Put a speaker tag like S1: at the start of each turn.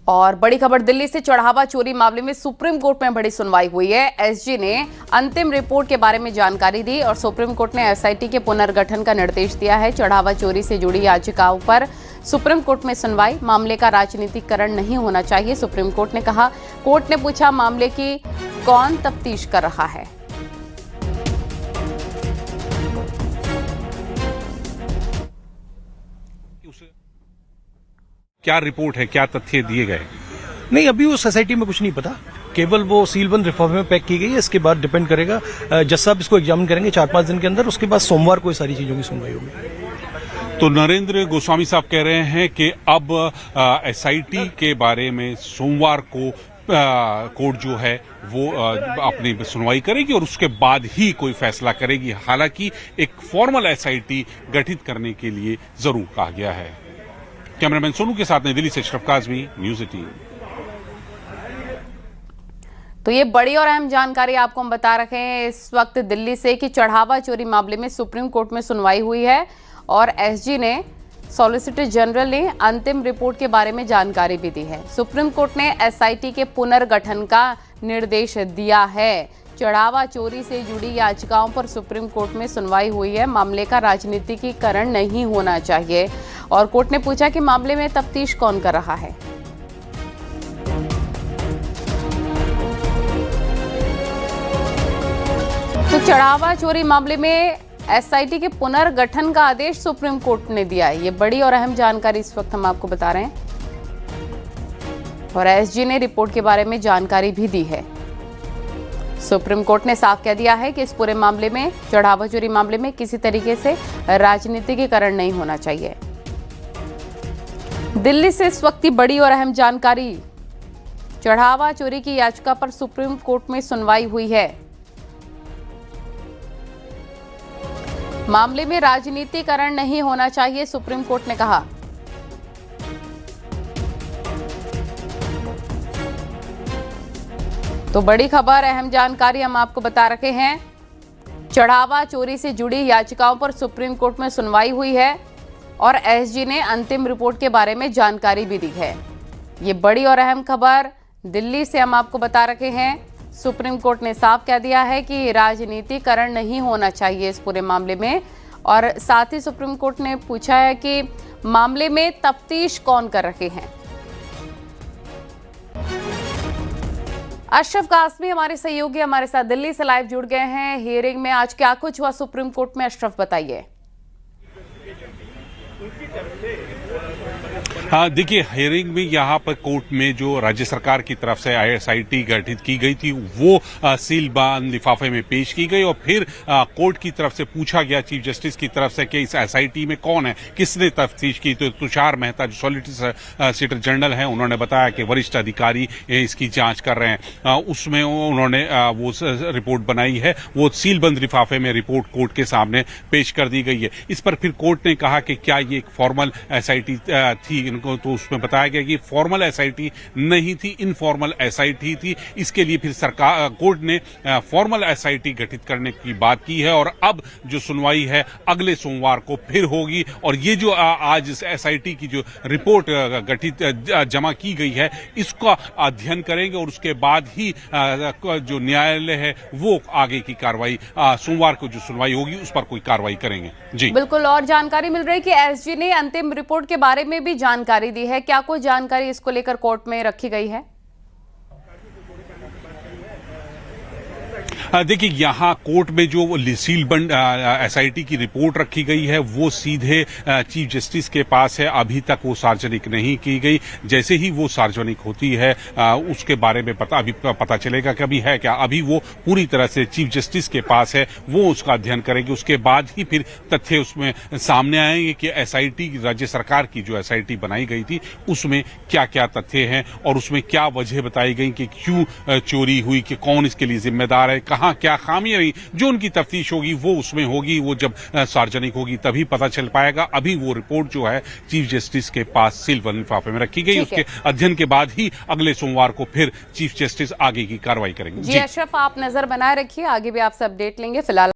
S1: और बड़ी खबर दिल्ली से चढ़ावा चोरी मामले में सुप्रीम कोर्ट में बड़ी सुनवाई हुई है। एसजी ने अंतिम रिपोर्ट के बारे में जानकारी दी और सुप्रीम कोर्ट ने एसआईटी के पुनर्गठन का निर्देश दिया है। चढ़ावा चोरी से जुड़ी याचिकाओं पर सुप्रीम कोर्ट में सुनवाई। मामले का राजनीतिकरण नहीं होना चाहिए, सुप्रीम कोर्ट ने कहा। कोर्ट ने पूछा, मामले की कौन तफ्तीश कर रहा है।
S2: क्या रिपोर्ट है, क्या तथ्य दिए गए?
S3: नहीं, अभी उस सोसाइटी में कुछ नहीं पता, केवल वो सीलबंद लिफाफे में पैक की गई है। इसके बाद डिपेंड करेगा, जज साहब इसको एग्जामिन करेंगे 4-5 दिन के अंदर। उसके बाद सोमवार को ये सारी चीजों की सुनवाई होगी।
S2: तो नरेंद्र गोस्वामी साहब कह रहे हैं कि अब एसआईटी के बारे में सोमवार को कोर्ट जो है वो अपनी सुनवाई करेगी और उसके बाद ही कोई फैसला करेगी। हालांकि एक फॉर्मल एसआईटी गठित करने के लिए जरूर कहा गया है। कैमरामैन सोनू के साथ नई दिल्ली से अशरफ काज़मी, न्यूज़ 18।
S1: तो ये बड़ी और अहम जानकारी आपको हम बता रखे हैं इस वक्त दिल्ली से कि चढ़ावा चोरी मामले में सुप्रीम कोर्ट में सुनवाई हुई है और एसजी ने, सॉलिसिटर जनरल ने अंतिम रिपोर्ट के बारे में जानकारी भी दी है। सुप्रीम कोर्ट ने एसआईटी के पुनर्गठन का निर्देश दिया है। चढ़ावा चोरी से जुड़ी याचिकाओं पर सुप्रीम कोर्ट में सुनवाई हुई है। मामले का राजनीतिकीकरण नहीं होना चाहिए और कोर्ट ने पूछा कि मामले में तफ्तीश कौन कर रहा है। तो चढ़ावा चोरी मामले में एसआईटी के पुनर्गठन का आदेश सुप्रीम कोर्ट ने दिया है। ये बड़ी और अहम जानकारी इस वक्त हम आपको बता रहे हैं और एसजी ने रिपोर्ट के बारे में जानकारी भी दी है। सुप्रीम कोर्ट ने साफ कह दिया है कि इस पूरे मामले में, चढ़ावा चोरी मामले में किसी तरीके से राजनीतिकीकरण नहीं होना चाहिए। दिल्ली से इस वक्त की बड़ी और अहम जानकारी, चढ़ावा चोरी की याचिका पर सुप्रीम कोर्ट में सुनवाई हुई है। मामले में राजनीतिकरण नहीं होना चाहिए, सुप्रीम कोर्ट ने कहा। तो बड़ी खबर, अहम जानकारी हम आपको बता रखे हैं। चढ़ावा चोरी से जुड़ी याचिकाओं पर सुप्रीम कोर्ट में सुनवाई हुई है और एसजी ने अंतिम रिपोर्ट के बारे में जानकारी भी दी है। ये बड़ी और अहम खबर दिल्ली से हम आपको बता रखे हैं। सुप्रीम कोर्ट ने साफ कह दिया है कि राजनीतिकरण नहीं होना चाहिए इस पूरे मामले में और साथ ही सुप्रीम कोर्ट ने पूछा है कि मामले में तफ्तीश कौन कर रहे हैं। अशरफ काज़मी हमारे सहयोगी हमारे साथ दिल्ली से लाइव जुड़ गए हैं। हियरिंग में आज क्या कुछ हुआ सुप्रीम कोर्ट में, अशरफ बताइए।
S2: हाँ, देखिए, हियरिंग में यहाँ पर कोर्ट में जो राज्य सरकार की तरफ से एसआईटी गठित की गई थी वो सीलबंद लिफाफे में पेश की गई और फिर कोर्ट की तरफ से पूछा गया, चीफ जस्टिस की तरफ से, कि इस एसआईटी में कौन है, किसने तफ्तीश की। तो तुषार मेहता जो सॉलिसिटर जनरल हैं, उन्होंने बताया कि वरिष्ठ अधिकारी इसकी जांच कर रहे हैं। उसमें उन्होंने वो रिपोर्ट बनाई है, वो सीलबंद लिफाफे में रिपोर्ट कोर्ट के सामने पेश कर दी गई है। इस पर फिर कोर्ट ने कहा कि क्या ये एक फॉर्मल एसआईटी थी, तो उसमें बताया गया कि फॉर्मल एसआईटी नहीं थी, इनफॉर्मल एसआईटी थी। इसके लिए फिर सरकार, कोर्ट ने फॉर्मल एसआईटी गठित करने की बात की है और अब जो सुनवाई है अगले सोमवार को फिर होगी। और ये जो आज इस एसआईटी की जो रिपोर्ट गठित जमा की गई है, इसका अध्ययन करेंगे और उसके बाद ही जो न्यायालय है वो आगे की कार्रवाई, सोमवार को जो सुनवाई होगी उस पर कोई कार्रवाई करेंगे। जी
S1: बिल्कुल, और जानकारी मिल रही है कि एसजी ने अंतिम रिपोर्ट के बारे में भी जानकारी दी है। क्या कोई जानकारी इसको लेकर कोर्ट में रखी गई है?
S2: देखिए, यहाँ कोर्ट में जो सीलबंद एसआईटी की रिपोर्ट रखी गई है वो सीधे चीफ जस्टिस के पास है। अभी तक वो सार्वजनिक नहीं की गई। जैसे ही वो सार्वजनिक होती है उसके बारे में अभी पता चलेगा कि अभी है क्या। अभी वो पूरी तरह से चीफ जस्टिस के पास है, वो उसका अध्ययन करेंगे। उसके बाद ही फिर तथ्य उसमें सामने आएंगे कि एसआईटी, राज्य सरकार की जो एसआईटी बनाई गई थी उसमें क्या क्या तथ्य हैं और उसमें क्या वजह बताई गई कि क्यों चोरी हुई, कि कौन इसके लिए जिम्मेदार है, कहाँ क्या खामियां रही। जो उनकी तफ्तीश होगी वो उसमें होगी, वो जब सार्वजनिक होगी तभी पता चल पाएगा। अभी वो रिपोर्ट जो है चीफ जस्टिस के पास सीलबंद लिफाफे में रखी गई। उसके अध्ययन के बाद ही अगले सोमवार को फिर चीफ जस्टिस आगे की कार्रवाई करेंगे।
S1: जी अशरफ, आप नजर बनाए रखिए, आगे भी आपसे अपडेट लेंगे। फिलहाल